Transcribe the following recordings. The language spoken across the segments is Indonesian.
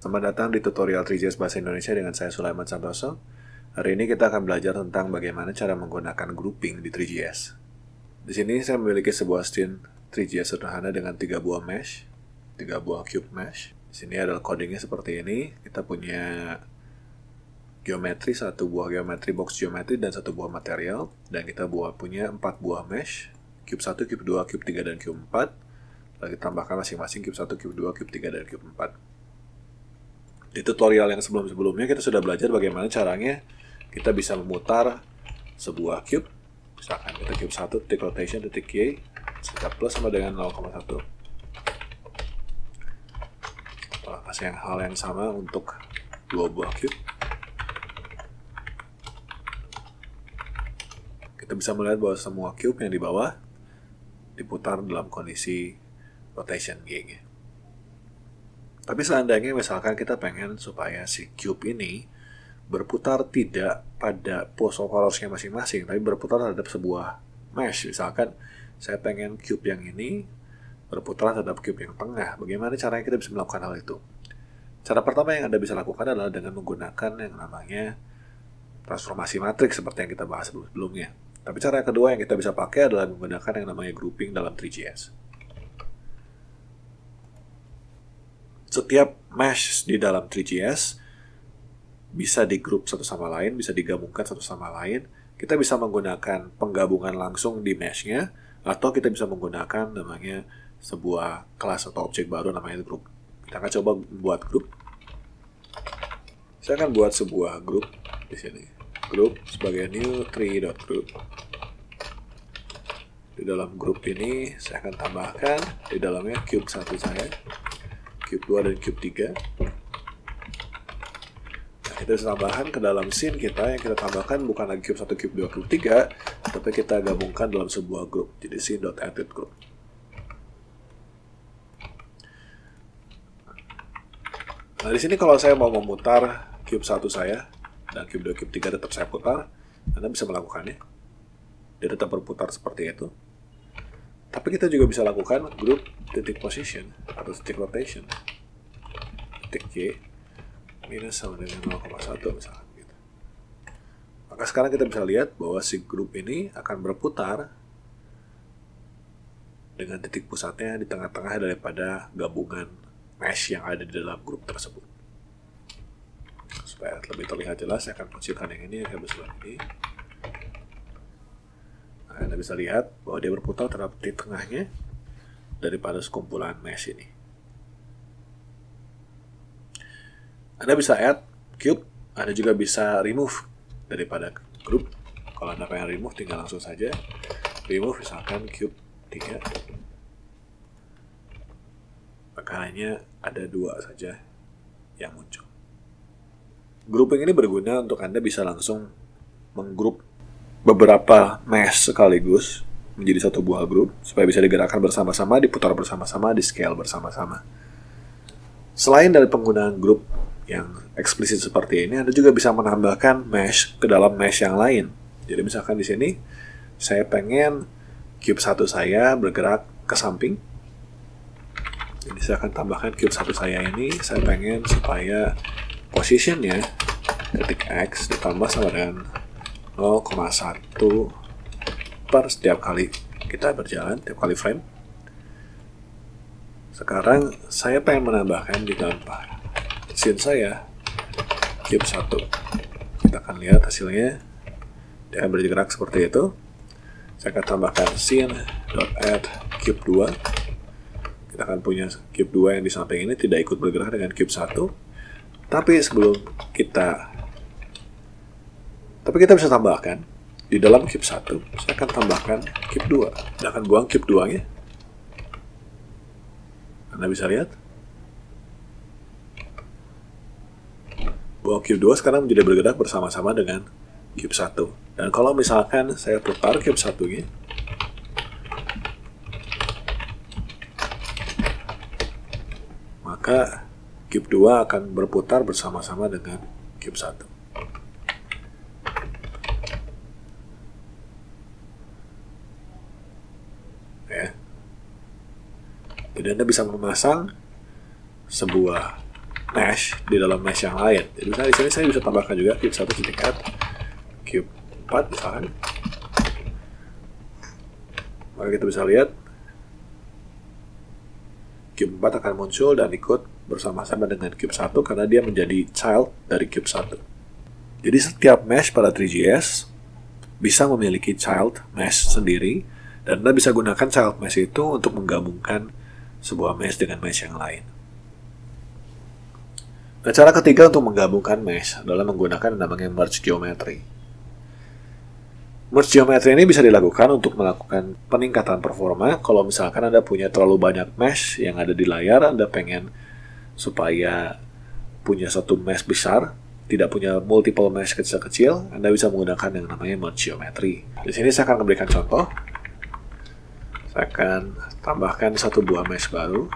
Selamat datang di tutorial 3GS Bahasa Indonesia dengan saya Sulaiman Santoso. Hari ini kita akan belajar tentang bagaimana cara menggunakan grouping di 3GS. Di sini saya memiliki sebuah scene 3GS sederhana dengan 3 buah mesh, 3 buah cube mesh. Di sini adalah codingnya seperti ini. Kita punya geometri, 1 buah geometri box geometri dan 1 buah material. Dan kita punya 4 buah mesh, cube 1, cube 2, cube 3, dan cube 4. Lalu kita tambahkan masing-masing cube 1, cube 2, cube 3, dan cube 4. Di tutorial yang sebelum-sebelumnya kita sudah belajar bagaimana caranya kita bisa memutar sebuah cube. Misalkan kita cube 1, titik rotation, titik Y, kita plus sama dengan 0,1. Kita kasih hal yang sama untuk 2 buah cube. Kita bisa melihat bahwa semua cube yang di bawah diputar dalam kondisi rotation Y. Tapi seandainya misalkan kita pengen supaya si cube ini berputar tidak pada pose of colors-nya masing-masing, tapi berputar terhadap sebuah mesh. Misalkan saya pengen cube yang ini berputar terhadap cube yang tengah. Bagaimana caranya kita bisa melakukan hal itu? Cara pertama yang Anda bisa lakukan adalah dengan menggunakan yang namanya transformasi matriks seperti yang kita bahas sebelumnya. Tapi cara yang kedua yang kita bisa pakai adalah menggunakan yang namanya grouping dalam 3GS. Setiap mesh di dalam 3GS bisa digroup satu sama lain, bisa digabungkan satu sama lain. Kita bisa menggunakan penggabungan langsung di mesh-nya, atau kita bisa menggunakan namanya sebuah kelas atau objek baru namanya group. Kita akan coba buat group. Saya akan buat sebuah group di sini. Group sebagai new tree.group. Di dalam group ini saya akan tambahkan di dalamnya cube 1 saya, cube 2 dan cube 3. Nah, kita bisa tambahkan ke dalam scene kita, yang kita tambahkan bukan lagi cube 1, cube 2, cube 3, tapi kita gabungkan dalam sebuah group. Jadi scene.addedGroup. Nah, di sini kalau saya mau memutar cube 1 saya dan cube 2, cube 3 tetap saya putar, Anda bisa melakukannya. Dia tetap berputar seperti itu. Tapi kita juga bisa lakukan group titik position atau titik rotation, titik Y minus sama dengan 0,1 misalkan gitu. Maka sekarang kita bisa lihat bahwa si group ini akan berputar dengan titik pusatnya di tengah-tengah daripada gabungan mesh yang ada di dalam group tersebut. Supaya lebih terlihat jelas, saya akan kecilkan yang ini, yang besar ini. Nah, Anda bisa lihat bahwa dia berputar terhadap di tengahnya daripada sekumpulan mesh ini. Anda bisa add cube, Anda juga bisa remove daripada group. Kalau Anda pengen remove, tinggal langsung saja remove misalkan cube 3. Maka hanya ada 2 saja yang muncul. Grouping ini berguna untuk Anda bisa langsung menggroup beberapa mesh sekaligus menjadi satu buah grup supaya bisa digerakkan bersama-sama, diputar bersama-sama, di scale bersama-sama. Selain dari penggunaan grup yang eksplisit seperti ini, Anda juga bisa menambahkan mesh ke dalam mesh yang lain. Jadi misalkan di sini saya pengen cube 1 saya bergerak ke samping. Jadi saya akan tambahkan cube 1 saya ini, saya pengen supaya positionnya titik X ditambah sama dengan 0,1 per setiap kali kita berjalan, setiap kali frame. Sekarang saya pengen menambahkan di dalam scene saya cube 1. Kita akan lihat hasilnya. Dia akan bergerak seperti itu. Saya akan tambahkan scene.add cube 2. Kita akan punya cube 2 yang di samping ini tidak ikut bergerak dengan cube 1. Tapi kita bisa tambahkan di dalam cube 1, saya akan tambahkan cube 2. Saya akan buang cube 2-nya. Anda bisa lihat bahwa cube 2 sekarang menjadi bergerak bersama-sama dengan cube 1. Dan kalau misalkan saya putar cube 1-nya, maka cube 2 akan berputar bersama-sama dengan cube 1. ya. Jadi Anda bisa memasang sebuah mesh di dalam mesh yang lain. Jadi misalnya di sini saya bisa tambahkan juga cube 1.add cube 4 misalkan. Maka kita bisa lihat cube 4 akan muncul dan ikut bersama-sama dengan cube 1 karena dia menjadi child dari cube 1. Jadi setiap mesh pada 3GS bisa memiliki child mesh sendiri, dan Anda bisa gunakan child mesh itu untuk menggabungkan sebuah mesh dengan mesh yang lain. Nah, cara ketiga untuk menggabungkan mesh adalah menggunakan namanya merge geometry. Merge geometry ini bisa dilakukan untuk melakukan peningkatan performa. Kalau misalkan Anda punya terlalu banyak mesh yang ada di layar, Anda pengen supaya punya satu mesh besar, tidak punya multiple mesh kecil-kecil, Anda bisa menggunakan yang namanya merge geometry. Di sini saya akan memberikan contoh. Saya akan tambahkan satu buah mesh baru.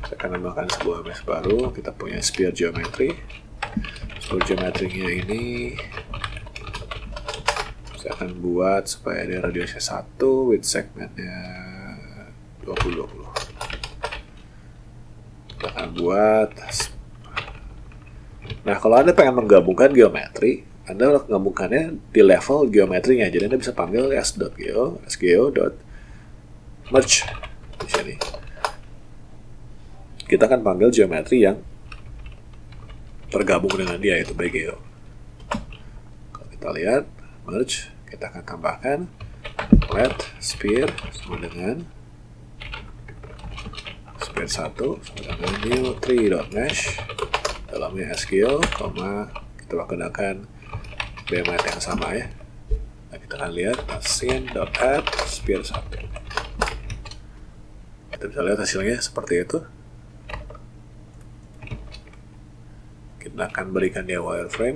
Saya akan tambahkan sebuah mesh baru. Kita punya sphere geometry. Sphere geometry-nya ini saya akan buat supaya dia radiusnya 1 with segmentnya 20. Kita akan buat. Nah, kalau Anda pengen menggabungkan geometri, Anda menggabungkannya di level geometrinya. Jadi Anda bisa panggil sgeo.merge di sini. Kita akan panggil geometri yang tergabung dengan dia, yaitu BGO. Kalau kita lihat merge, kita akan tambahkan let sphere sama dengan sphere 1 sama dengan new 3.mesh dalamnya SQL, kita gunakan BMAT yang sama ya. Nah, kita akan lihat scene.add sphere 1. Kita bisa lihat hasilnya seperti itu. Kita akan berikan dia wireframe.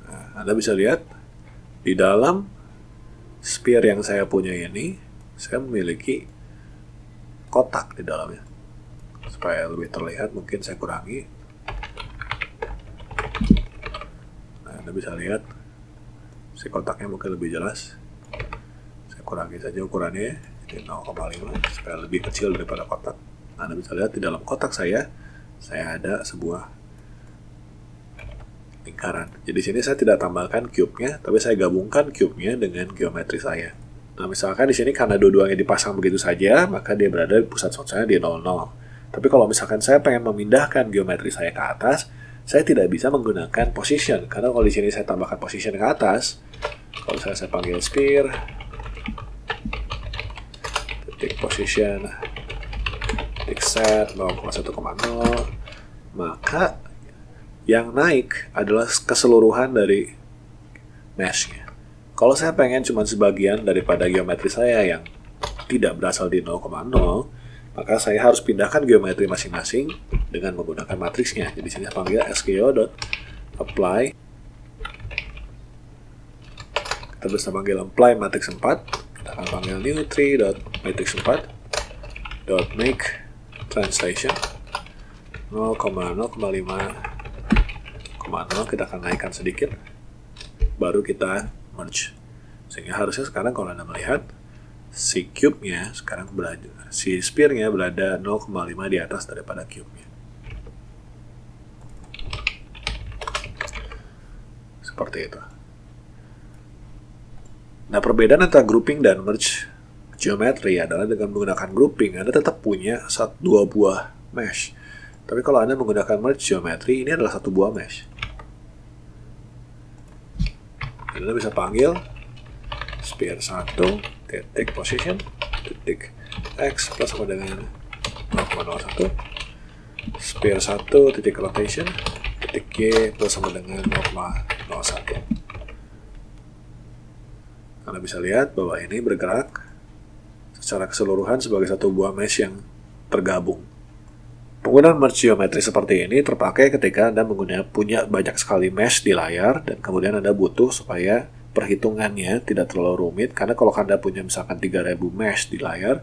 Nah, Anda bisa lihat di dalam sphere yang saya punya ini, saya memiliki kotak di dalamnya. Supaya lebih terlihat, mungkin saya kurangi. Nah, Anda bisa lihat si kotaknya mungkin lebih jelas. Saya kurangi saja ukurannya jadi 0,5 supaya lebih kecil daripada kotak. Nah, Anda bisa lihat di dalam kotak saya ada sebuah lingkaran. Jadi sini saya tidak tambahkan cube-nya, tapi saya gabungkan cube-nya dengan geometri saya. Nah, misalkan di sini karena dua-duanya dipasang begitu saja, maka dia berada di pusat source-nya di 0,0. Tapi kalau misalkan saya pengen memindahkan geometri saya ke atas, saya tidak bisa menggunakan position. Karena kalau di sini saya tambahkan position ke atas, kalau saya panggil sphere, titik position, titik set 0,1,0, maka yang naik adalah keseluruhan dari mesh-nya. Kalau saya pengen cuma sebagian daripada geometri saya yang tidak berasal di 0,0, maka saya harus pindahkan geometri masing-masing dengan menggunakan matriksnya. Jadi sini saya panggil sgeo.apply. Kita bisa panggil apply matrix 4. Kita akan panggil new 3.matrix 4.make translation 0,0,5,0. Kita akan naikkan sedikit, baru kita merge. Sehingga harusnya sekarang kalau Anda melihat si cube-nya sekarang berada, si sphere-nya berada 0,5 di atas daripada cube-nya. Seperti itu. Nah, perbedaan antara grouping dan merge geometry adalah dengan menggunakan grouping, Anda tetap punya dua buah mesh. Tapi kalau Anda menggunakan merge geometry, ini adalah satu buah mesh. Anda bisa panggil sphere 1 titik position titik x plus sama dengan 0,01, sphere 1 titik rotation titik y plus sama dengan 0,01. Anda bisa lihat bahwa ini bergerak secara keseluruhan sebagai satu buah mesh yang tergabung. Penggunaan merge geometry seperti ini terpakai ketika Anda punya banyak sekali mesh di layar dan kemudian Anda butuh supaya perhitungannya tidak terlalu rumit, karena kalau Anda punya misalkan 3000 mesh di layar,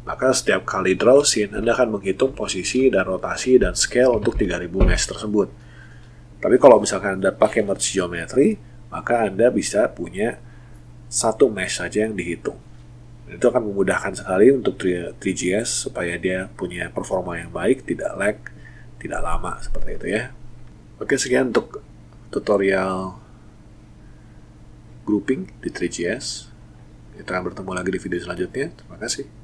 maka setiap kali draw scene Anda akan menghitung posisi dan rotasi dan scale untuk 3000 mesh tersebut. Tapi kalau misalkan Anda pakai merge geometry, maka Anda bisa punya satu mesh saja yang dihitung. Itu akan memudahkan sekali untuk 3GS supaya dia punya performa yang baik, tidak lag, tidak lama seperti itu ya. Oke, sekian untuk tutorial grouping di 3GS. Kita akan bertemu lagi di video selanjutnya. Terima kasih.